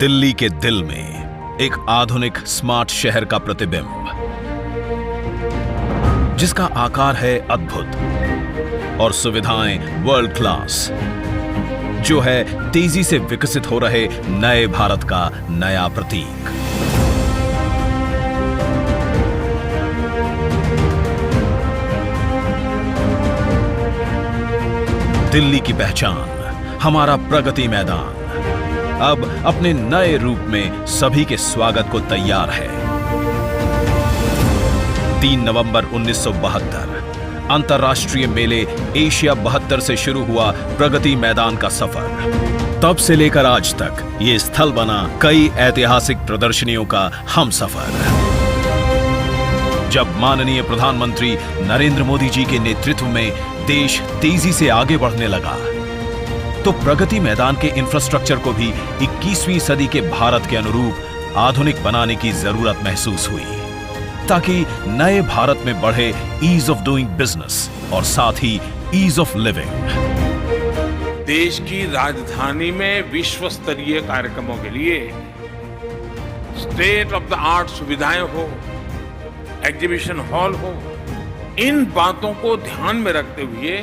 दिल्ली के दिल में एक आधुनिक स्मार्ट शहर का प्रतिबिंब, जिसका आकार है अद्भुत और सुविधाएं वर्ल्ड क्लास, जो है तेजी से विकसित हो रहे नए भारत का नया प्रतीक। दिल्ली की पहचान, हमारा प्रगति मैदान अब अपने नए रूप में सभी के स्वागत को तैयार है। 3 नवंबर 1972 अंतर्राष्ट्रीय मेले एशिया 72 से शुरू हुआ प्रगति मैदान का सफर। तब से लेकर आज तक ये स्थल बना कई ऐतिहासिक प्रदर्शनियों का हमसफर। जब माननीय प्रधानमंत्री नरेंद्र मोदी जी के नेतृत्व में देश तेजी से आगे बढ़ने लगा, तो प्रगति मैदान के इंफ्रास्ट्रक्चर को भी 21वीं सदी के भारत के अनुरूप आधुनिक बनाने की जरूरत महसूस हुई, ताकि नए भारत में बढ़े ईज ऑफ डूइंग बिजनेस और साथ ही ईज ऑफ लिविंग। देश की राजधानी में विश्व स्तरीय कार्यक्रमों के लिए स्टेट ऑफ द आर्ट सुविधाएं हो, एग्जीबिशन हॉल हो, इन बातों को ध्यान में रखते हुए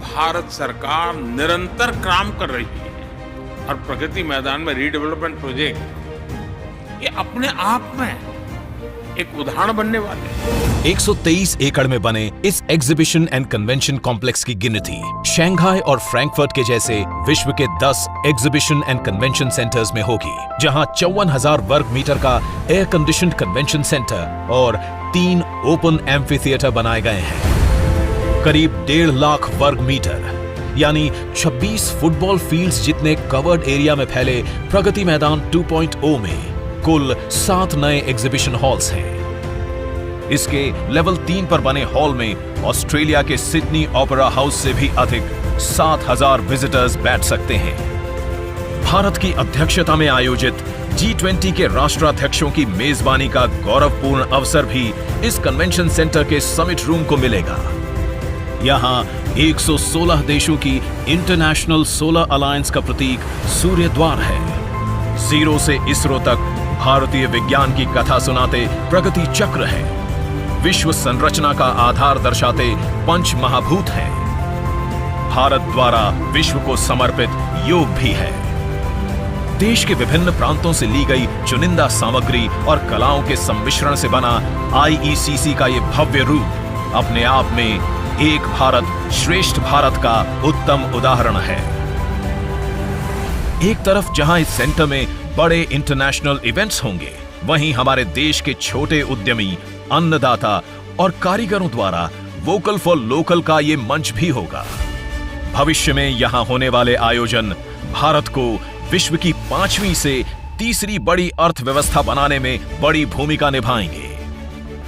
भारत सरकार निरंतर काम कर रही है। और प्रगति मैदान में रीडेवलपमेंट प्रोजेक्ट ये अपने आप में एक उदाहरण बनने वाले हैं। 123 एकड़ में बने इस एग्जीबिशन एंड कन्वेंशन कॉम्प्लेक्स की गिनती शंघाई और फ्रैंकफर्ट के जैसे विश्व के 10 एग्जीबिशन एंड कन्वेंशन सेंटर्स में होगी, जहां 54,000 वर्ग मीटर का एयर कंडीशनड कन्वेंशन सेंटर और 3 ओपन एम्फी थिएटर बनाए गए हैं। करीब 1.5 लाख वर्ग मीटर यानी 26 फुटबॉल फील्ड्स जितने कवर्ड एरिया में फैले प्रगति मैदान 2.0 में कुल 7 नए एग्जीबिशन हॉल्स हैं। इसके लेवल 3 पर बने हॉल में ऑस्ट्रेलिया के सिडनी ओपेरा हाउस से भी अधिक 7,000 विजिटर्स बैठ सकते हैं। भारत की अध्यक्षता में आयोजित G20 के राष्ट्राध्यक्षों की मेजबानी का गौरवपूर्ण अवसर भी इस कन्वेंशन सेंटर के समिट रूम को मिलेगा। यहाँ 116 देशों की इंटरनेशनल सोलर अलायंस का प्रतीक सूर्य द्वार है। जीरो से इसरो तक भारतीय विज्ञान की कथा सुनाते प्रगति चक्र है। विश्व संरचना का आधार दर्शाते पंच महाभूत हैं। भारत द्वारा विश्व को समर्पित योग भी है। देश के विभिन्न प्रांतों से ली गई चुनिंदा सामग्री और कलाओं के सम्मिश्रण से बना IECC का ये भव्य रूप अपने आप में एक भारत श्रेष्ठ भारत का उत्तम उदाहरण है। एक तरफ जहां इस सेंटर में बड़े इंटरनेशनल इवेंट्स होंगे, वहीं हमारे देश के छोटे उद्यमी, अन्नदाता और कारीगरों द्वारा वोकल फॉर लोकल का ये मंच भी होगा। भविष्य में यहां होने वाले आयोजन भारत को विश्व की 5वीं से तीसरी बड़ी अर्थव्यवस्था बनाने में बड़ी भूमिका निभाएंगे।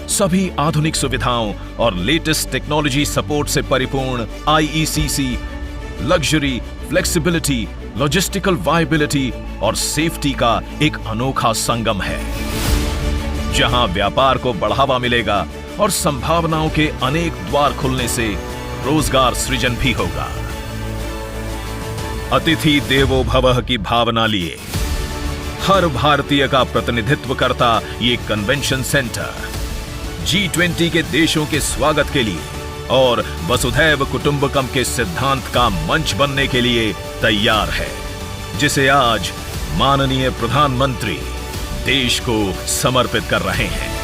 सभी आधुनिक सुविधाओं और लेटेस्ट टेक्नोलॉजी सपोर्ट से परिपूर्ण IECC luxury, flexibility, logistical viability और सेफ्टी का एक अनोखा संगम है, जहां व्यापार को बढ़ावा मिलेगा और संभावनाओं के अनेक द्वार खुलने से रोजगार सृजन भी होगा। अतिथि देवो भवः की भावना लिए हर भारतीय का प्रतिनिधित्व करता ये कन्वेंशन सेंटर G20 के देशों के स्वागत के लिए और वसुधैव कुटुंबकम के सिद्धांत का मंच बनने के लिए तैयार है, जिसे आज माननीय प्रधानमंत्री देश को समर्पित कर रहे हैं।